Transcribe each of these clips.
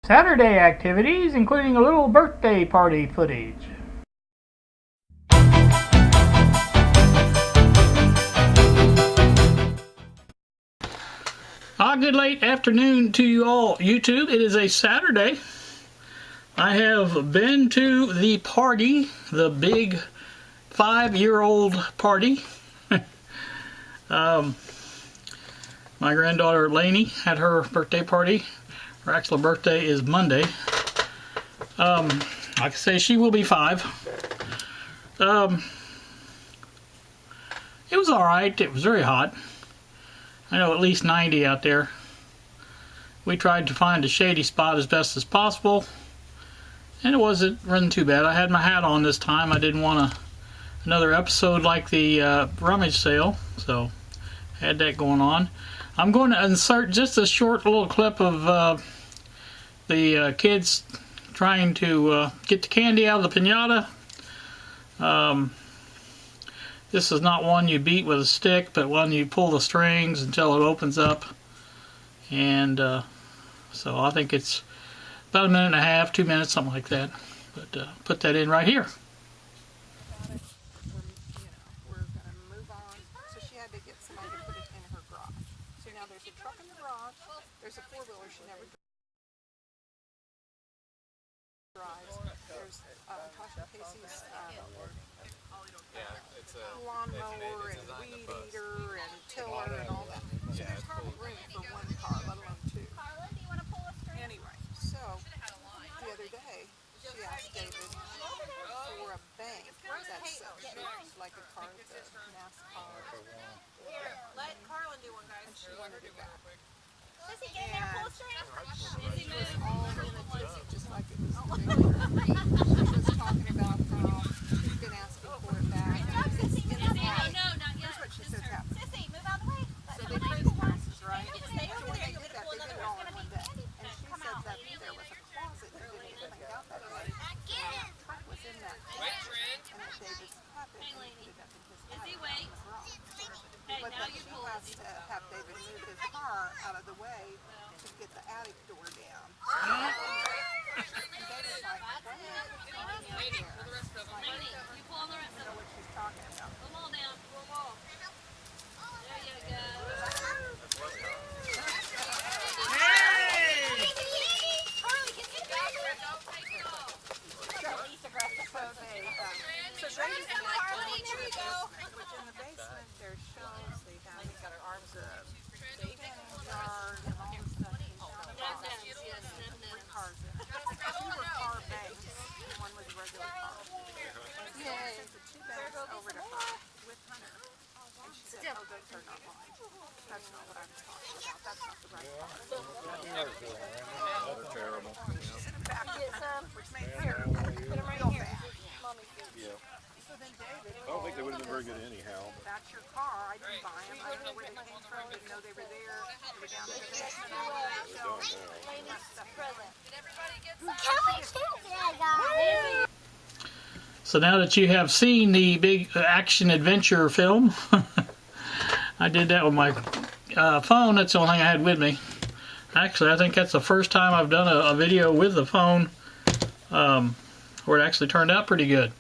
Saturday activities, including a little birthday party footage. Good late afternoon to you all, YouTube. It is a Saturday. I have been to the party, the big 5-year-old party. My granddaughter Lainee had her birthday party. Her actual birthday is Monday. Like I say, she will be 5. It was alright. It was very hot. I know at least 90 out there. We tried to find a shady spot as best as possible, and it wasn't running too bad. I had my hat on this time. I didn't want another episode like the rummage sale, so I had that going on. I'm going to insert just a short little clip of the kids trying to get the candy out of the piñata. This is not one you beat with a stick, but one you pull the strings until it opens up. And so I think it's about 1.5 minutes, 2 minutes, something like that. But put that in right here. We're going to move on. So she had to get somebody to put it in her garage. So now there's a truck in the garage. There's a 4-wheeler she never drives. There's Tasha Casey's lawnmower and weed eater and tiller and all that. So there's hardly room for one car, let alone 2. Anyway, so the other day she asked David for a bank that's shaped like a car, the NASCAR. Let Carlin do one, guys. And she wanted it back. Sissy, get in there, pull string. She was all in a tizzy, just like it was the She was talking about how she's been asking for it back. No, not yet. Here's what she says happened. Sissy, move out of the way. So they praised taxes, right? Stay over When there. they You'll did get a that, full they did another. it all It's in gonna one be day. And she Come said out. that there was a closet that didn't even out that way. And the truck was in that closet. And that David's puppet, and he put it up in his attic. wait. It was wrong. Hey, But now that you she pull. has to have David move his car out of the way to get the attic door down. And David's like, what? Lainee, you pull on the rest I of know them. what she's talking about. Pull them all down. Pull them all. There you go. Carly, get the jacket. Don't take it off. So they Carly, there you go. which in the basement there's shelves, they have the canning jar and all the stuff in with cars in it. Two were car banks and one was a regular car. And so I sent the 2 banks over to her with Hunter. And she said, oh, those are not mine. That's not what I was talking about. That's not the right car. That's terrible. She sent them back, which made her feel bad. So then David, I don't think they would have been very good anyhow. that's your car. I didn't buy them. I didn't know where they came from. Didn't know they were there. They were down there. So now that you have seen the big action adventure film, I did that with my phone. That's the only thing I had with me. Actually, I think that's the first time I've done a video with the phone where it actually turned out pretty good.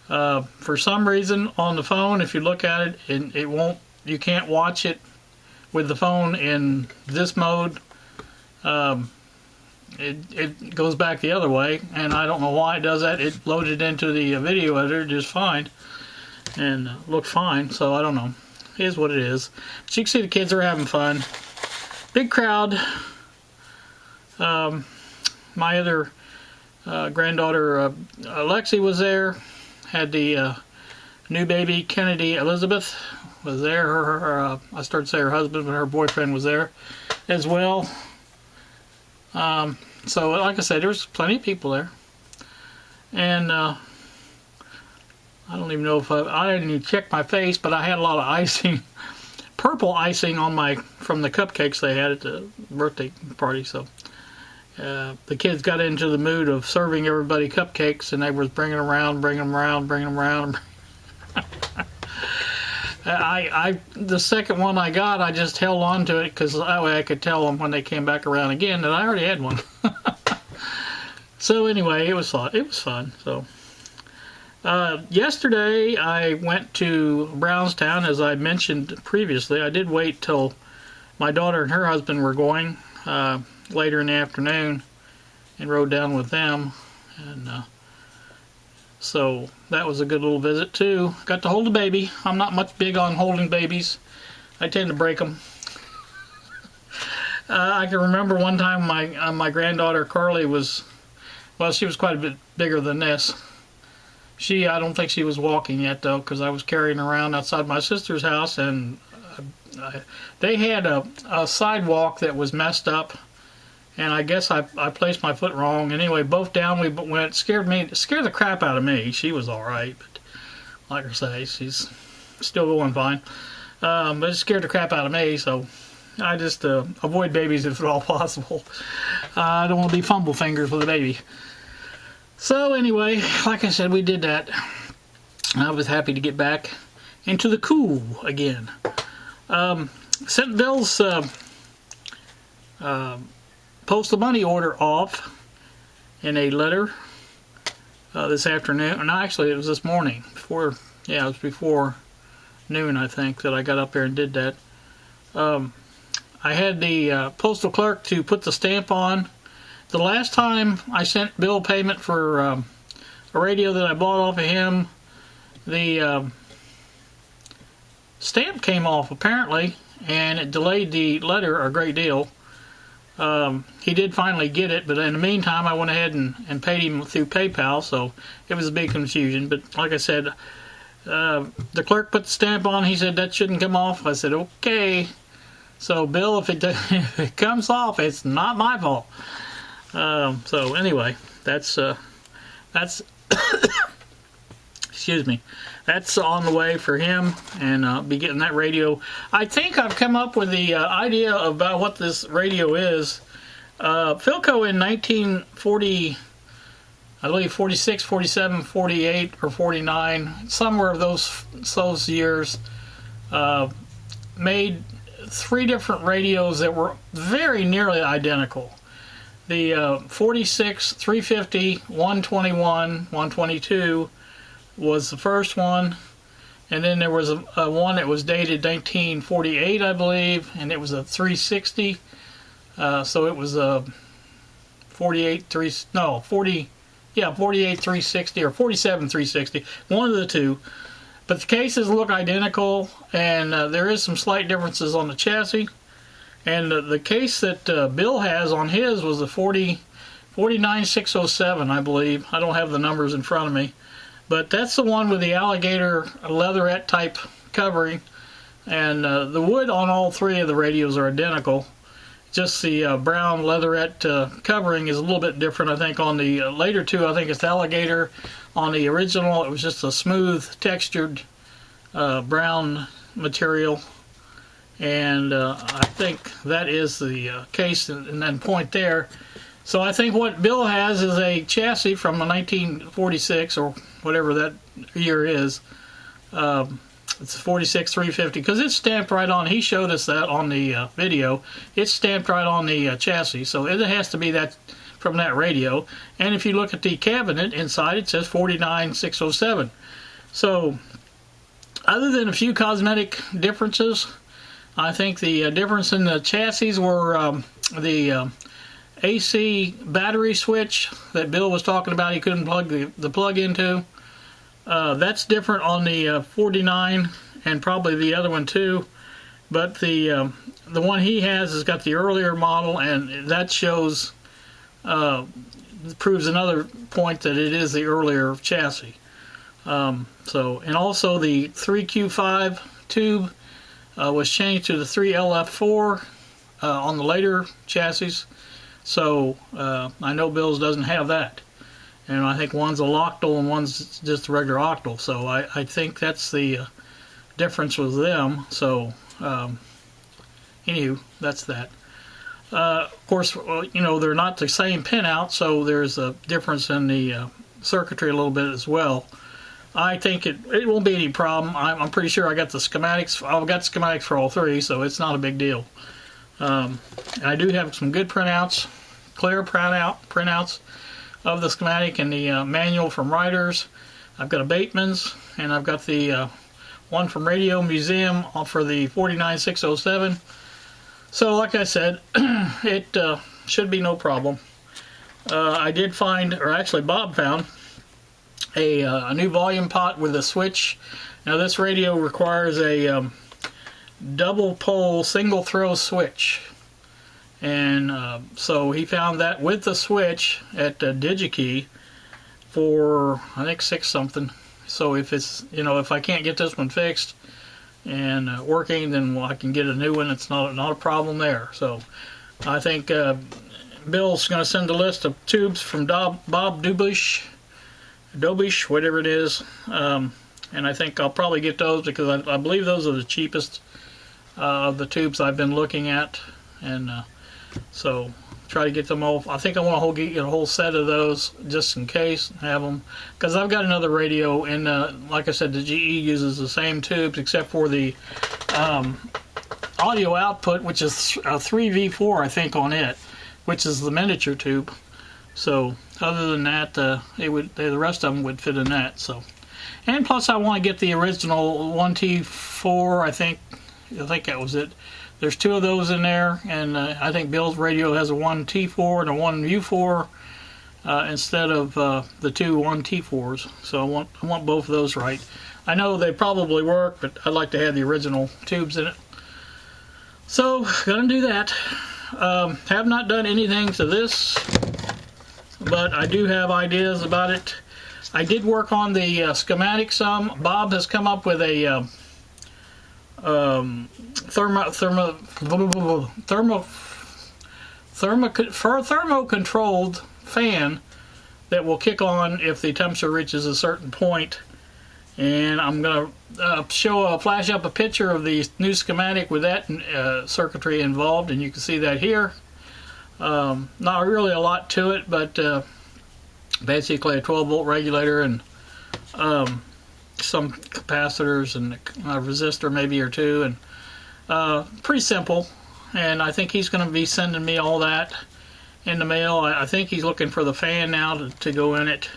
For some reason on the phone, if you look at it, it won't. You can't watch it with the phone in this mode. It goes back the other way, and I don't know why it does that. It loaded into the video editor just fine and looked fine, so I don't know. It is what it is. But you can see the kids are having fun. Big crowd. My other granddaughter Alexi was there. Had the new baby Kennedy Elizabeth was there. Her I started to say her husband, but her boyfriend was there as well. So like I said, there was plenty of people there, and I don't even know if I didn't even check my face, but I had a lot of icing, purple icing on my from the cupcakes they had at the birthday party. So the kids got into the mood of serving everybody cupcakes, and they was bringing them around. The second one I got, I just held on to it because that way I could tell them when they came back around again that I already had one. So anyway, it was fun. It was fun. So yesterday I went to Brownstown, as I mentioned previously. I did wait till my daughter and her husband were going later in the afternoon and rode down with them. And so that was a good little visit too. Got to hold the baby. I'm not much big on holding babies. I tend to break them. I can remember one time my granddaughter Carly was, well, she was quite a bit bigger than this. I don't think she was walking yet though, because I was carrying her around outside my sister's house, and they had a sidewalk that was messed up, and I guess I placed my foot wrong. Anyway, both down we went. Scared the crap out of me. She was all right, but like I say, she's still going fine. But it scared the crap out of me, so I just avoid babies if at all possible. I don't want to be fumble fingers with a baby. So anyway, like I said, we did that. I was happy to get back into the cool again. Sent Bill's postal money order off in a letter this afternoon. No, actually, it was this morning. It was before noon, I think, that I got up there and did that. I had the postal clerk to put the stamp on. The last time I sent Bill payment for a radio that I bought off of him, the stamp came off apparently, and it delayed the letter a great deal. He did finally get it, but in the meantime I went ahead and paid him through PayPal, so it was a big confusion. But like I said, the clerk put the stamp on. He said that shouldn't come off. I said okay. So Bill, if it comes off, it's not my fault. So anyway, that's excuse me, that's on the way for him, and be getting that radio. I think I've come up with the idea about what this radio is. Philco in 1940, I believe 46, 47, 48, or 49, somewhere of those years, made 3 different radios that were very nearly identical. The 46, 350, 121, 122 was the first one, and then there was a one that was dated 1948, I believe, and it was a 360. So it was a 48 360 or 47 360, one of the two. But the cases look identical, and there is some slight differences on the chassis. And the case that Bill has on his was the 49607, I believe. I don't have the numbers in front of me. But that's the one with the alligator leatherette type covering. And the wood on all 3 of the radios are identical. Just the brown leatherette covering is a little bit different, I think, on the later 2. I think it's alligator. On the original, it was just a smooth, textured brown material. And I think that is the case and then point there. So I think what Bill has is a chassis from 1946 or whatever that year is. It's 46 350 because it's stamped right on. He showed us that on the video. It's stamped right on the chassis, so it has to be that from that radio. And if you look at the cabinet inside, it says 49607. So other than a few cosmetic differences, I think the difference in the chassis were the AC battery switch that Bill was talking about. He couldn't plug the plug into. That's different on the 49 and probably the other one too. But the one he has got the earlier model, and that shows proves another point that it is the earlier chassis. And also the 3Q5 tube was changed to the 3LF4 on the later chassis. So I know Bill's doesn't have that. And I think one's a loctal and one's just a regular octal. So I think that's the difference with them. So anywho, that's that. Of course, they're not the same pinout, so there's a difference in the circuitry a little bit as well. I think it won't be any problem. I'm pretty sure I got the schematics. I've got schematics for all 3, so it's not a big deal. And I do have some good printouts, clear printouts. of the schematic and the manual from Riders. I've got a Bateman's, and I've got the one from Radio Museum for the 49607. So like I said, it should be no problem. I did find, or actually Bob found, a new volume pot with a switch. Now this radio requires a double pole single throw switch, and so he found that with the switch at DigiKey for I think $6 something. So if it's, if I can't get this one fixed and working, then I can get a new one. It's not a problem there. So I think Bill's going to send a list of tubes from Bob Dobish, whatever it is, and I think I'll probably get those because I believe those are the cheapest of the tubes I've been looking at, and so try to get them all. I think I want to get a whole set of those just in case, have them, because I've got another radio, and like I said, the GE uses the same tubes except for the audio output, which is 3V4 I think on it, which is the miniature tube. So other than that, the rest of them would fit in that. So, and plus I want to get the original 1T4. I think that was it. There's 2 of those in there, and I think Bill's radio has a 1T4 and a 1U4 instead of the 2 1T4s. So I want both of those right. I know they probably work, but I'd like to have the original tubes in it. So gonna do that. Have not done anything to this, but I do have ideas about it. I did work on the schematic some. Bob has come up with a thermo-controlled fan that will kick on if the temperature reaches a certain point. And I'm going to flash up a picture of the new schematic with that circuitry involved, and you can see that here. Not really a lot to it, but basically a 12-volt regulator and some capacitors and a resistor maybe or 2, and pretty simple. And I think he's going to be sending me all that in the mail. I think he's looking for the fan now to go in it.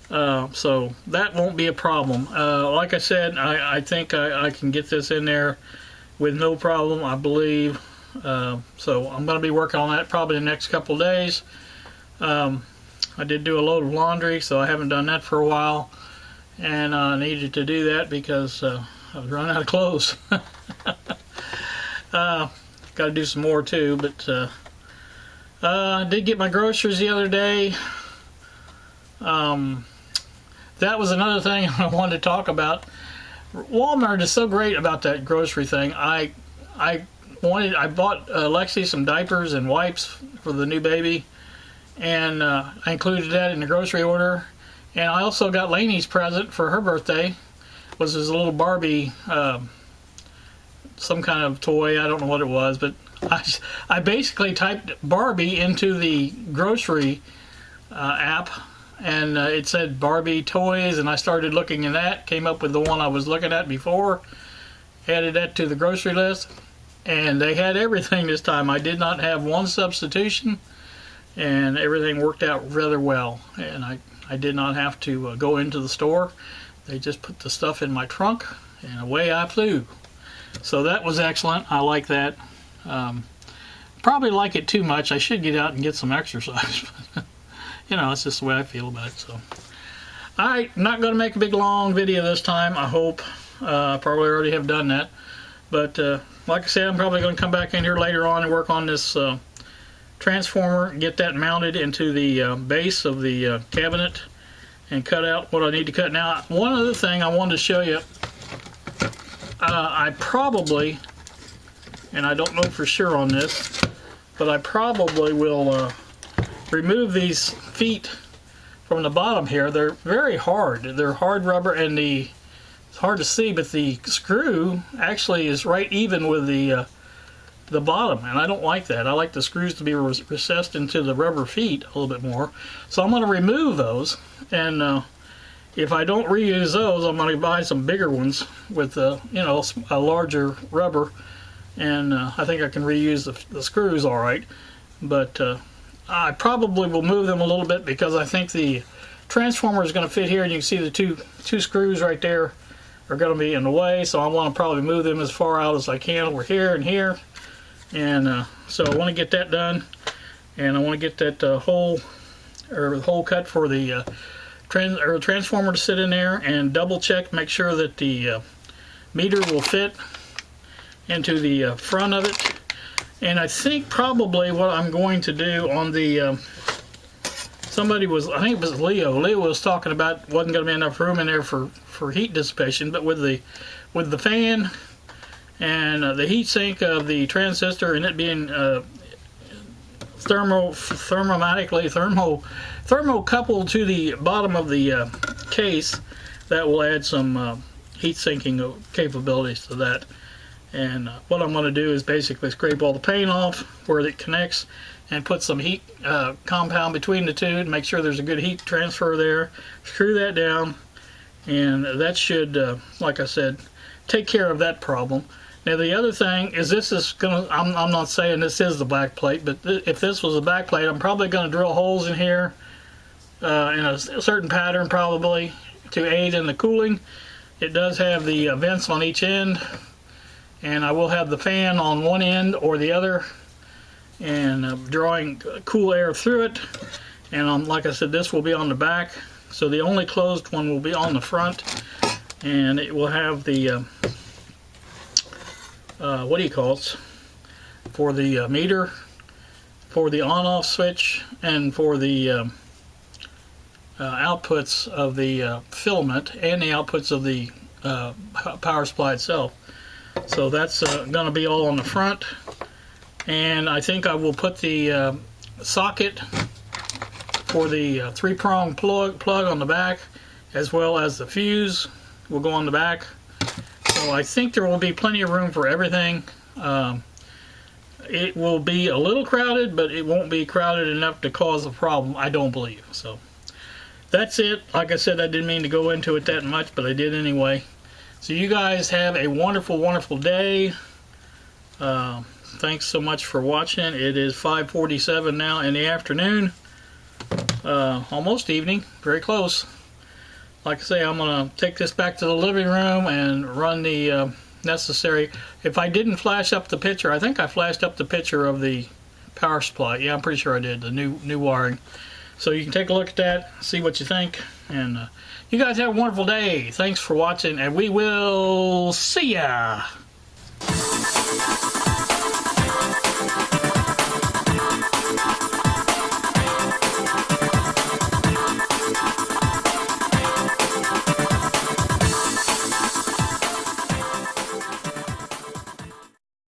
So that won't be a problem. Like I said, I think I can get this in there with no problem, I believe. So I'm going to be working on that probably the next couple of days. I did do a load of laundry, so I haven't done that for a while, and I needed to do that because I was running out of clothes. Got to do some more too, but I did get my groceries the other day. That was another thing I wanted to talk about. Walmart is so great about that grocery thing. I bought Lexi some diapers and wipes for the new baby, and I included that in the grocery order. And I also got Lainee's present for her birthday. It was this little Barbie, some kind of toy. I don't know what it was, but I basically typed Barbie into the grocery app, and it said Barbie toys, and I started looking at that, came up with the one I was looking at before, added that to the grocery list, and they had everything this time. I did not have one substitution, and everything worked out rather well, and I did not have to go into the store. They just put the stuff in my trunk, and away I flew. So that was excellent. I like that. Probably like it too much. I should get out and get some exercise. It's just the way I feel about it. So, alright, not going to make a big long video this time, I hope. Probably already have done that. But like I said, I'm probably going to come back in here later on and work on this transformer, get that mounted into the base of the cabinet, and cut out what I need to cut. Now, one other thing I wanted to show you, I probably, and I don't know for sure on this, but I probably will remove these feet from the bottom here. They're very hard. They're hard rubber, and it's hard to see, but the screw actually is right even with the bottom, and I don't like that. I like the screws to be recessed into the rubber feet a little bit more. So I'm going to remove those, and if I don't reuse those, I'm going to buy some bigger ones with a larger rubber, and I think I can reuse the screws all right. But I probably will move them a little bit because I think the transformer is going to fit here, and you can see the two screws right there are going to be in the way, so I want to probably move them as far out as I can over here and here. And so I want to get that done, and I want to get that hole cut for the transformer to sit in there, and double check, make sure that the meter will fit into the front of it. And I think probably what I'm going to do on the I think it was Leo was talking about wasn't going to be enough room in there for heat dissipation, but with the fan and the heat sink of the transistor and it being thermo coupled to the bottom of the case, that will add some heat sinking capabilities to that. And what I'm going to do is basically scrape all the paint off where it connects and put some heat compound between the two and make sure there's a good heat transfer there. Screw that down, and that should, like I said, take care of that problem. Now the other thing is, this is gonna, I'm not saying this is the back plate, but if this was a back plate, I'm probably going to drill holes in here in a certain pattern probably to aid in the cooling. It does have the vents on each end, and I will have the fan on one end or the other, and drawing cool air through it. And like I said, this will be on the back, so the only closed one will be on the front, and it will have the what do you call it, for the meter, for the on-off switch, and for the outputs of the filament and the outputs of the power supply itself. So that's going to be all on the front. And I think I will put the socket for the 3-prong plug on the back, as well as the fuse will go on the back. So I think there will be plenty of room for everything. It will be a little crowded, but it won't be crowded enough to cause a problem, I don't believe. So that's it. Like I said, I didn't mean to go into it that much, but I did anyway. So you guys have a wonderful, wonderful day. Thanks so much for watching. It is 5:47 now in the afternoon. Almost evening. Very close. Like I say, I'm going to take this back to the living room and run the necessary. If I didn't flash up the picture, I think I flashed up the picture of the power supply. Yeah, I'm pretty sure I did. The new wiring. So you can take a look at that, see what you think. And you guys have a wonderful day. Thanks for watching, and we will see ya.